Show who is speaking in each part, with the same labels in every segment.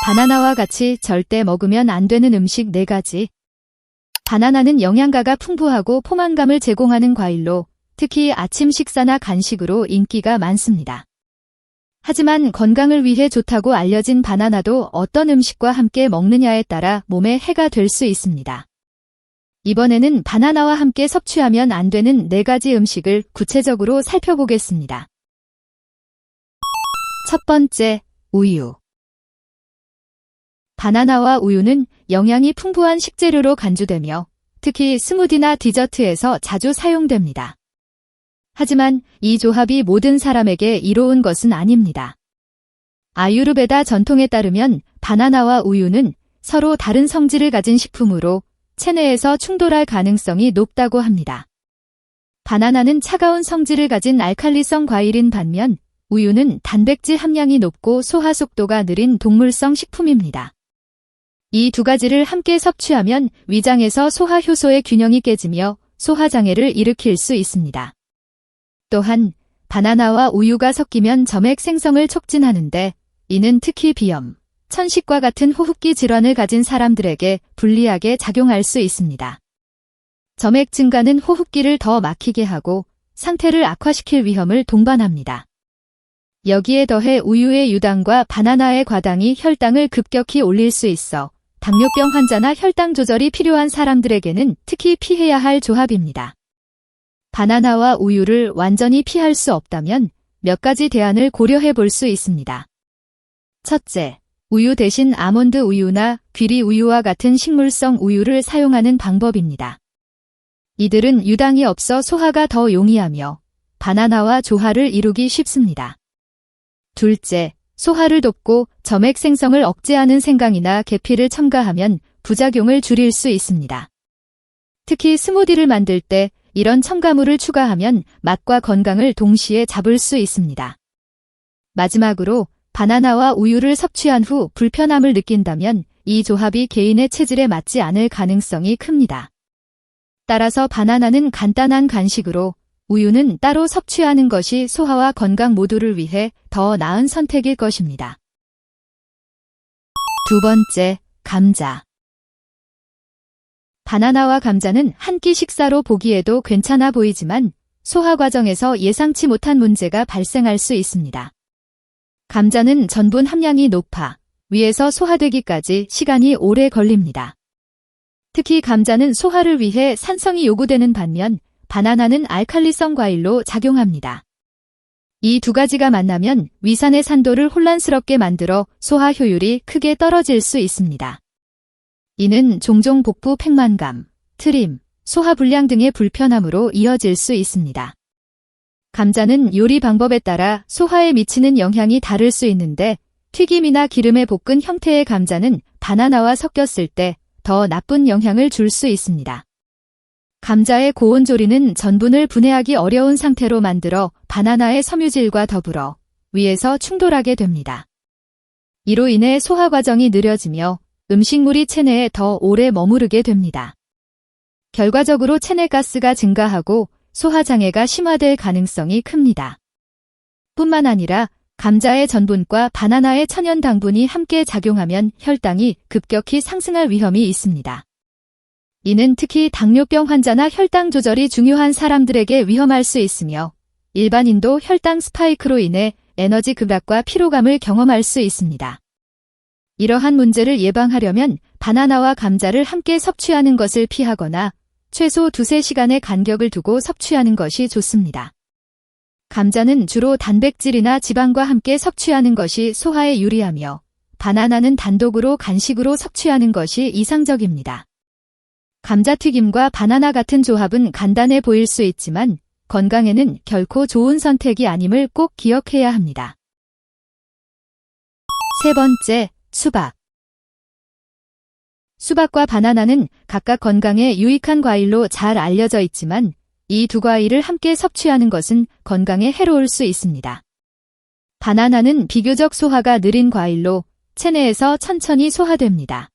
Speaker 1: 바나나와 같이 절대 먹으면 안 되는 음식 4가지. 바나나는 영양가가 풍부하고 포만감을 제공하는 과일로 특히 아침 식사나 간식으로 인기가 많습니다. 하지만 건강을 위해 좋다고 알려진 바나나도 어떤 음식과 함께 먹느냐에 따라 몸에 해가 될 수 있습니다. 이번에는 바나나와 함께 섭취하면 안 되는 4가지 음식을 구체적으로 살펴보겠습니다. 첫 번째, 우유. 바나나와 우유는 영양이 풍부한 식재료로 간주되며 특히 스무디나 디저트에서 자주 사용됩니다. 하지만 이 조합이 모든 사람에게 이로운 것은 아닙니다. 아유르베다 전통에 따르면 바나나와 우유는 서로 다른 성질을 가진 식품으로 체내에서 충돌할 가능성이 높다고 합니다. 바나나는 차가운 성질을 가진 알칼리성 과일인 반면 우유는 단백질 함량이 높고 소화 속도가 느린 동물성 식품입니다. 이 2가지를 함께 섭취하면 위장에서 소화 효소의 균형이 깨지며 소화장애를 일으킬 수 있습니다. 또한 바나나와 우유가 섞이면 점액 생성을 촉진하는데 이는 특히 비염, 천식과 같은 호흡기 질환을 가진 사람들에게 불리하게 작용할 수 있습니다. 점액 증가는 호흡기를 더 막히게 하고 상태를 악화시킬 위험을 동반합니다. 여기에 더해 우유의 유당과 바나나의 과당이 혈당을 급격히 올릴 수 있어 당뇨병 환자나 혈당 조절이 필요한 사람들에게는 특히 피해야 할 조합입니다. 바나나와 우유를 완전히 피할 수 없다면 몇 가지 대안을 고려해 볼 수 있습니다. 첫째, 우유 대신 아몬드 우유나 귀리 우유와 같은 식물성 우유를 사용하는 방법입니다. 이들은 유당이 없어 소화가 더 용이하며 바나나와 조화를 이루기 쉽습니다. 둘째, 소화를 돕고 점액 생성을 억제하는 생강이나 계피를 첨가하면 부작용을 줄일 수 있습니다. 특히 스무디를 만들 때 이런 첨가물을 추가하면 맛과 건강을 동시에 잡을 수 있습니다. 마지막으로 바나나와 우유를 섭취한 후 불편함을 느낀다면 이 조합이 개인의 체질에 맞지 않을 가능성이 큽니다. 따라서 바나나는 간단한 간식으로 우유는 따로 섭취하는 것이 소화와 건강 모두를 위해 더 나은 선택일 것입니다. 두 번째, 감자. 바나나와 감자는 한 끼 식사로 보기에도 괜찮아 보이지만 소화 과정에서 예상치 못한 문제가 발생할 수 있습니다. 감자는 전분 함량이 높아 위에서 소화되기까지 시간이 오래 걸립니다. 특히 감자는 소화를 위해 산성이 요구되는 반면 바나나는 알칼리성 과일로 작용합니다. 이 2가지가 만나면 위산의 산도를 혼란스럽게 만들어 소화 효율이 크게 떨어질 수 있습니다. 이는 종종 복부 팽만감, 트림, 소화불량 등의 불편함으로 이어질 수 있습니다. 감자는 요리 방법에 따라 소화에 미치는 영향이 다를 수 있는데 튀김이나 기름에 볶은 형태의 감자는 바나나와 섞였을 때 더 나쁜 영향을 줄 수 있습니다. 감자의 고온 조리는 전분을 분해하기 어려운 상태로 만들어 바나나의 섬유질과 더불어 위에서 충돌하게 됩니다. 이로 인해 소화 과정이 느려지며 음식물이 체내에 더 오래 머무르게 됩니다. 결과적으로 체내 가스가 증가하고 소화장애가 심화될 가능성이 큽니다. 뿐만 아니라 감자의 전분과 바나나의 천연 당분이 함께 작용하면 혈당이 급격히 상승할 위험이 있습니다. 이는 특히 당뇨병 환자나 혈당 조절이 중요한 사람들에게 위험할 수 있으며 일반인도 혈당 스파이크로 인해 에너지 급락과 피로감을 경험할 수 있습니다. 이러한 문제를 예방하려면 바나나와 감자를 함께 섭취하는 것을 피하거나 최소 2-3시간의 간격을 두고 섭취하는 것이 좋습니다. 감자는 주로 단백질이나 지방과 함께 섭취하는 것이 소화에 유리하며 바나나는 단독으로 간식으로 섭취하는 것이 이상적입니다. 감자튀김과 바나나 같은 조합은 간단해 보일 수 있지만 건강에는 결코 좋은 선택이 아님을 꼭 기억해야 합니다. 세 번째, 수박. 수박과 바나나는 각각 건강에 유익한 과일로 잘 알려져 있지만 이 2과일을 함께 섭취하는 것은 건강에 해로울 수 있습니다. 바나나는 비교적 소화가 느린 과일로 체내에서 천천히 소화됩니다.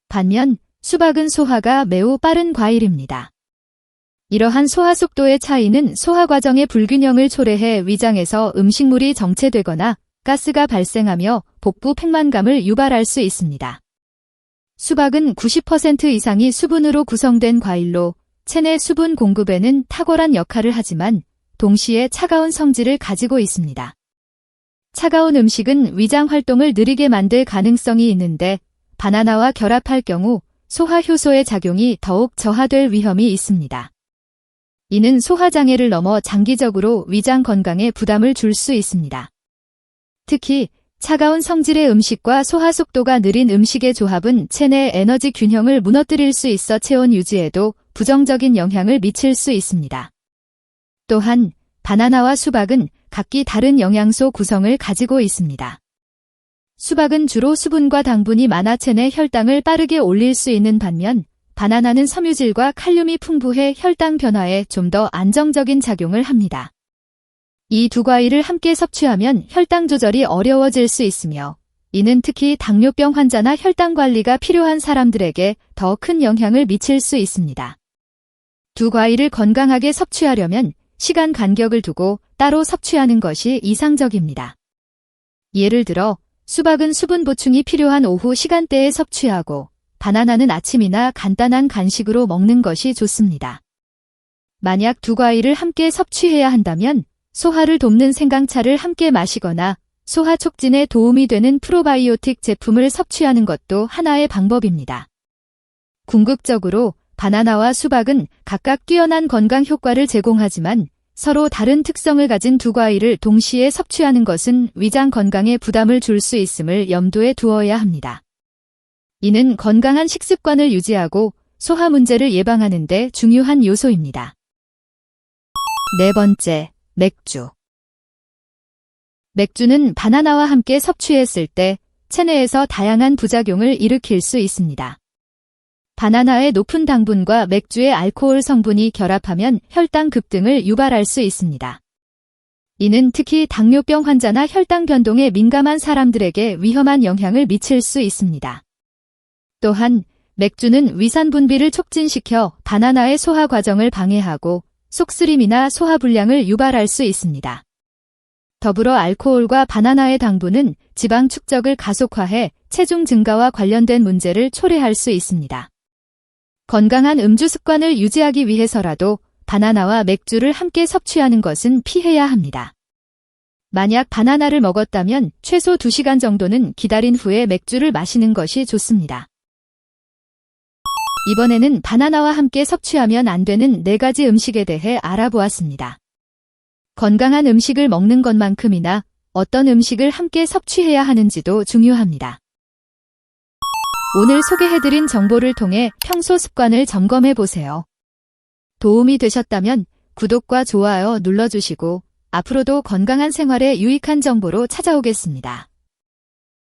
Speaker 1: 반면 수박은 소화가 매우 빠른 과일입니다. 이러한 소화 속도의 차이는 소화 과정의 불균형을 초래해 위장에서 음식물이 정체되거나 가스가 발생하며 복부 팽만감을 유발할 수 있습니다. 수박은 90% 이상이 수분으로 구성된 과일로 체내 수분 공급에는 탁월한 역할을 하지만 동시에 차가운 성질을 가지고 있습니다. 차가운 음식은 위장 활동을 느리게 만들 가능성이 있는데 바나나와 결합할 경우 소화 효소의 작용이 더욱 저하될 위험이 있습니다. 이는 소화장애를 넘어 장기적으로 위장 건강에 부담을 줄 수 있습니다. 특히 차가운 성질의 음식과 소화 속도가 느린 음식의 조합은 체내 에너지 균형을 무너뜨릴 수 있어 체온 유지에도 부정적인 영향을 미칠 수 있습니다. 또한 바나나와 수박은 각기 다른 영양소 구성을 가지고 있습니다. 수박은 주로 수분과 당분이 많아 체내 혈당을 빠르게 올릴 수 있는 반면 바나나는 섬유질과 칼륨이 풍부해 혈당 변화에 좀 더 안정적인 작용을 합니다. 이 두 과일을 함께 섭취하면 혈당 조절이 어려워질 수 있으며 이는 특히 당뇨병 환자나 혈당 관리가 필요한 사람들에게 더 큰 영향을 미칠 수 있습니다. 두 과일을 건강하게 섭취하려면 시간 간격을 두고 따로 섭취하는 것이 이상적입니다. 예를 들어 수박은 수분 보충이 필요한 오후 시간대에 섭취하고 바나나는 아침이나 간단한 간식으로 먹는 것이 좋습니다. 만약 두 과일을 함께 섭취해야 한다면 소화를 돕는 생강차를 함께 마시거나 소화 촉진에 도움이 되는 프로바이오틱 제품을 섭취하는 것도 하나의 방법입니다. 궁극적으로 바나나와 수박은 각각 뛰어난 건강 효과를 제공하지만 서로 다른 특성을 가진 두 과일을 동시에 섭취하는 것은 위장 건강에 부담을 줄 수 있음을 염두에 두어야 합니다. 이는 건강한 식습관을 유지하고 소화 문제를 예방하는 데 중요한 요소입니다. 네 번째, 맥주. 맥주는 바나나와 함께 섭취했을 때 체내에서 다양한 부작용을 일으킬 수 있습니다. 바나나의 높은 당분과 맥주의 알코올 성분이 결합하면 혈당 급등을 유발할 수 있습니다. 이는 특히 당뇨병 환자나 혈당 변동에 민감한 사람들에게 위험한 영향을 미칠 수 있습니다. 또한 맥주는 위산 분비를 촉진시켜 바나나의 소화 과정을 방해하고 속쓰림이나 소화불량을 유발할 수 있습니다. 더불어 알코올과 바나나의 당분은 지방 축적을 가속화해 체중 증가와 관련된 문제를 초래할 수 있습니다. 건강한 음주 습관을 유지하기 위해서라도 바나나와 맥주를 함께 섭취하는 것은 피해야 합니다. 만약 바나나를 먹었다면 최소 2시간 정도는 기다린 후에 맥주를 마시는 것이 좋습니다. 이번에는 바나나와 함께 섭취하면 안 되는 4가지 음식에 대해 알아보았습니다. 건강한 음식을 먹는 것만큼이나 어떤 음식을 함께 섭취해야 하는지도 중요합니다. 오늘 소개해드린 정보를 통해 평소 습관을 점검해보세요. 도움이 되셨다면 구독과 좋아요 눌러주시고 앞으로도 건강한 생활에 유익한 정보로 찾아오겠습니다.